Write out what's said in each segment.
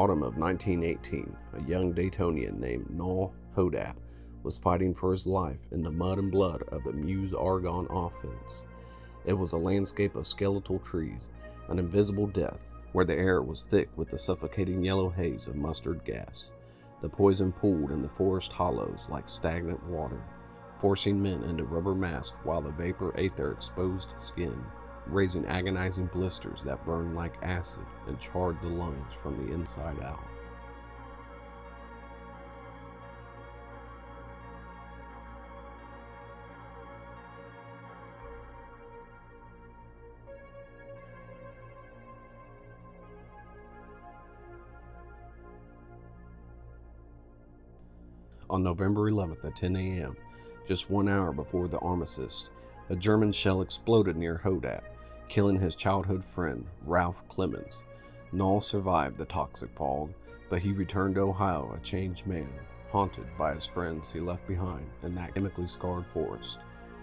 autumn of 1918, a young Daytonian named Null Hodapp was fighting for his life in the mud and blood of the Meuse-Argonne offense. It was a landscape of skeletal trees, an invisible death, where the air was thick with the suffocating yellow haze of mustard gas. The poison pooled in the forest hollows like stagnant water, forcing men into rubber masks while the vapor ate their exposed skin, raising agonizing blisters that burned like acid and charred the lungs from the inside out. On November 11th at 10 a.m., just 1 hour before the armistice, a German shell exploded near Hodapp, killing his childhood friend, Ralph Clemens. Null survived the toxic fog, but he returned to Ohio a changed man, haunted by his friends he left behind in that chemically scarred forest.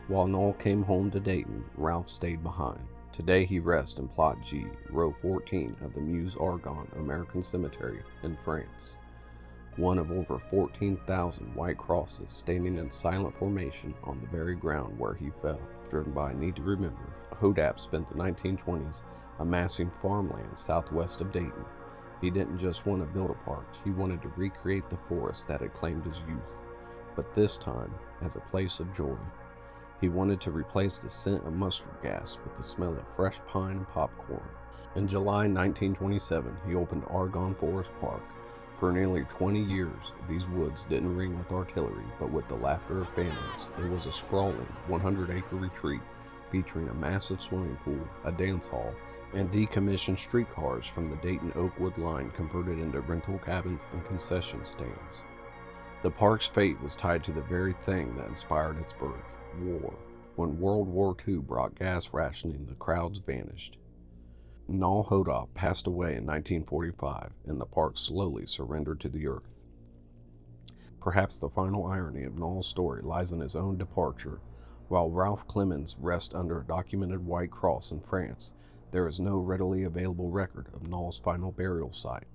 While Null came home to Dayton, Ralph stayed behind. Today he rests in Plot G, row 14 of the Meuse-Argonne American Cemetery in France. One of over 14,000 white crosses standing in silent formation on the very ground where he fell. Driven by a need to remember, Hodapp spent the 1920s amassing farmland southwest of Dayton. He didn't just want to build a park, he wanted to recreate the forest that had claimed his youth, but this time as a place of joy. He wanted to replace the scent of mustard gas with the smell of fresh pine and popcorn. In July 1927, he opened Argonne Forest Park. For nearly 20 years, these woods didn't ring with artillery, but with the laughter of families. It was a sprawling 100-acre retreat featuring a massive swimming pool, a dance hall, and decommissioned streetcars from the Dayton-Oakwood line converted into rental cabins and concession stands. The park's fate was tied to the very thing that inspired its birth, war. When World War II brought gas rationing, the crowds vanished. Null Hodapp passed away in 1945, and the park slowly surrendered to the earth. Perhaps the final irony of Null's story lies in his own departure. While Ralph Clemens rests under a documented white cross in France, there is no readily available record of Null's final burial site.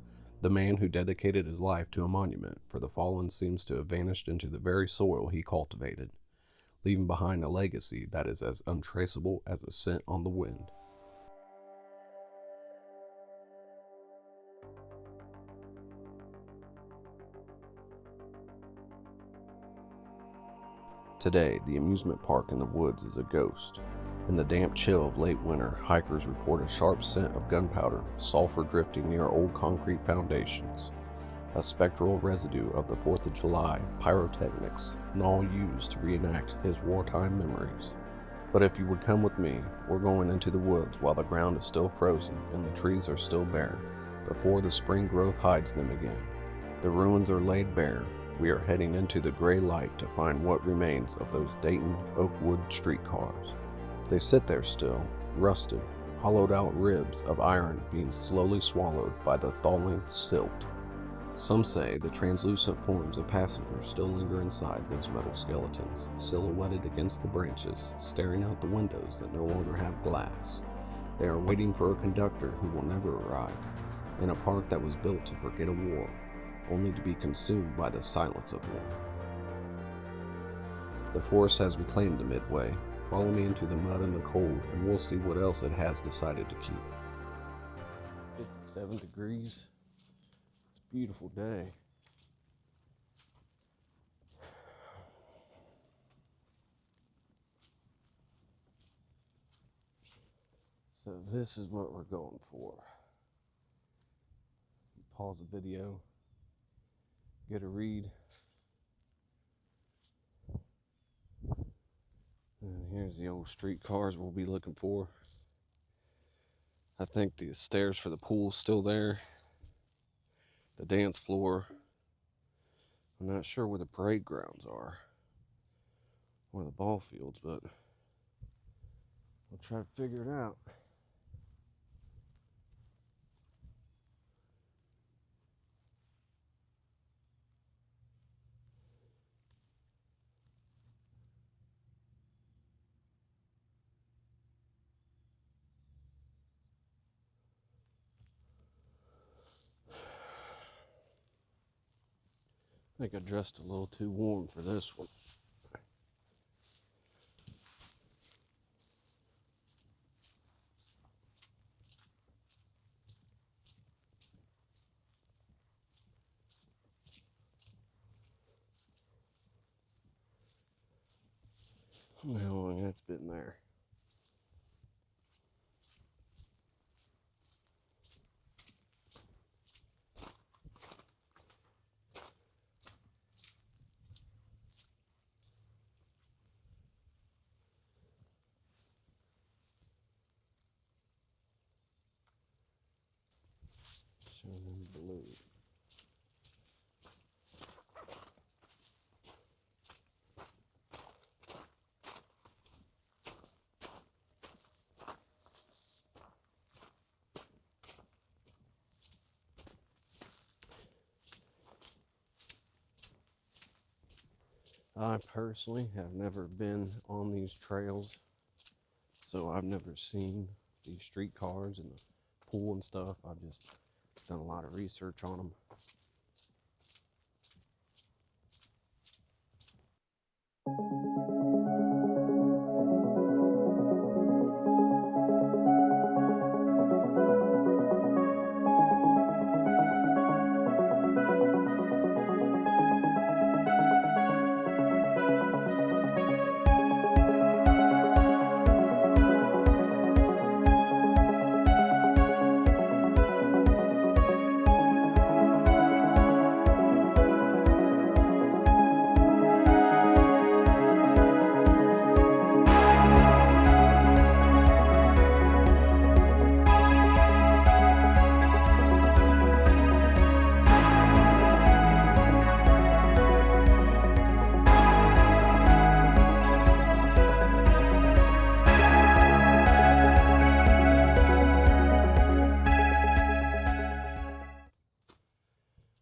The man who dedicated his life to a monument for the fallen seems to have vanished into the very soil he cultivated, leaving behind a legacy that is as untraceable as a scent on the wind. Today, the amusement park in the woods is a ghost. In the damp chill of late winter, hikers report a sharp scent of gunpowder, sulfur drifting near old concrete foundations, a spectral residue of the 4th of July pyrotechnics Null used to reenact his wartime memories. But if you would come with me, we're going into the woods while the ground is still frozen and the trees are still bare, before the spring growth hides them again. The ruins are laid bare. We are heading into the gray light to find what remains of those Dayton Oakwood streetcars. They sit there still, rusted, hollowed out ribs of iron being slowly swallowed by the thawing silt. Some say the translucent forms of passengers still linger inside those metal skeletons, silhouetted against the branches, staring out the windows that no longer have glass. They are waiting for a conductor who will never arrive, in a park that was built to forget a war, only to be consumed by the silence of war. The forest has reclaimed the Midway. Follow me into the mud and the cold, and we'll see what else it has decided to keep. 57 degrees. It's a beautiful day. So this is what we're going for. Pause the video. Get a read. And here's the old streetcars we'll be looking for. I think the stairs for the pool's still there. The dance floor. I'm not sure where the parade grounds are, or the ball fields, but we'll try to figure it out. I think I dressed a little too warm for this one. How long that's been there? Shown in blue. I personally have never been on these trails, so I've never seen these streetcars and the pool and stuff. I've just done a lot of research on them.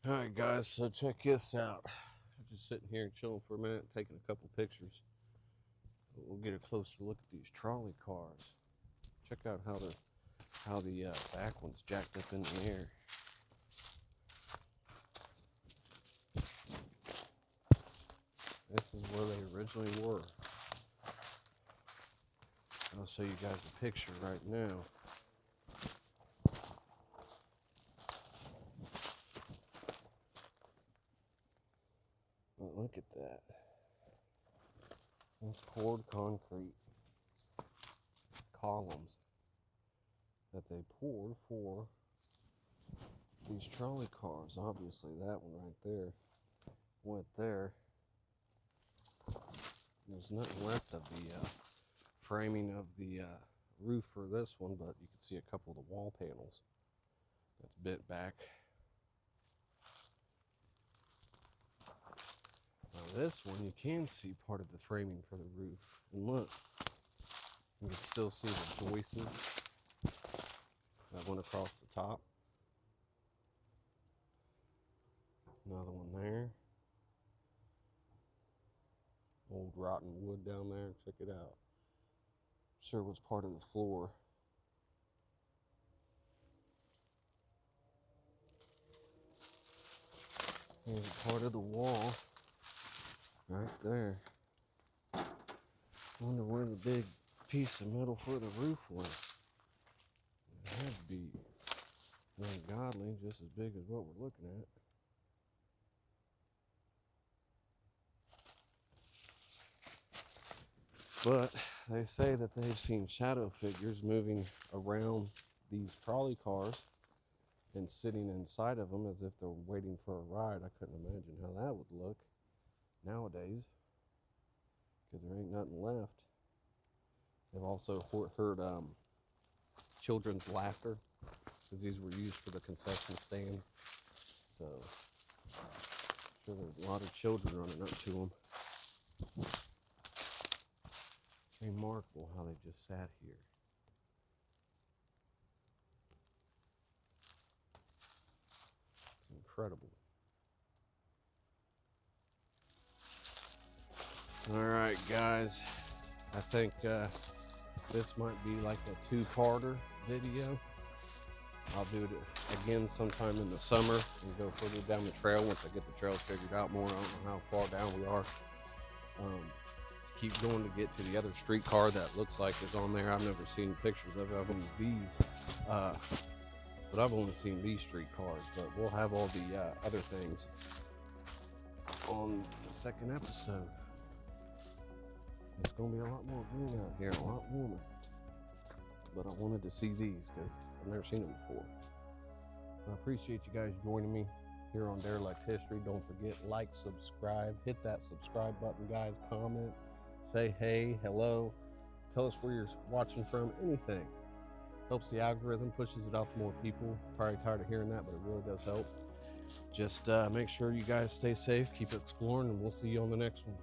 Alright guys, so check this out. I'm just sitting here chilling for a minute, taking a couple pictures. We'll get a closer look at these trolley cars. Check out how the back one's jacked up in the air. This is where they originally were. I'll show you guys a picture right now. But look at that. Those poured concrete columns that they poured for these trolley cars. Obviously that one right there went there. There's nothing left of the framing of the roof for this one, but you can see a couple of the wall panels that's bent back. Now this one, you can see part of the framing for the roof. And look, you can still see the joists that went across the top. Another one there. Old rotten wood down there, check it out. Sure was part of the floor. Here's part of the wall. Right there. Wonder where the big piece of metal for the roof went. It had to be ungodly, just as big as what we're looking at. But they say that they've seen shadow figures moving around these trolley cars and sitting inside of them as if they're waiting for a ride. I couldn't imagine how that would look nowadays, because there ain't nothing left. They've also heard children's laughter, because these were used for the concession stands. So I'm sure there's a lot of children running up to them. Remarkable how they just sat here. It's incredible. All right, guys, I think this might be like a two-parter video. I'll do it again sometime in the summer and go further down the trail once I get the trails figured out more. I don't know how far down we are. To keep going to get to the other streetcar that looks like is on there. I've never seen pictures of it. I've only these, but I've only seen these streetcars. But we'll have all the other things on the second episode. It's gonna be a lot more green out here, a lot warmer. But I wanted to see these because I've never seen them before. I appreciate you guys joining me here on Derelict History. Don't forget, like, subscribe, hit that subscribe button, guys. Comment, say hey, hello, tell us where you're watching from, anything. Helps the algorithm, pushes it out to more people. Probably tired of hearing that, but it really does help. Just make sure you guys stay safe, keep exploring, and we'll see you on the next one.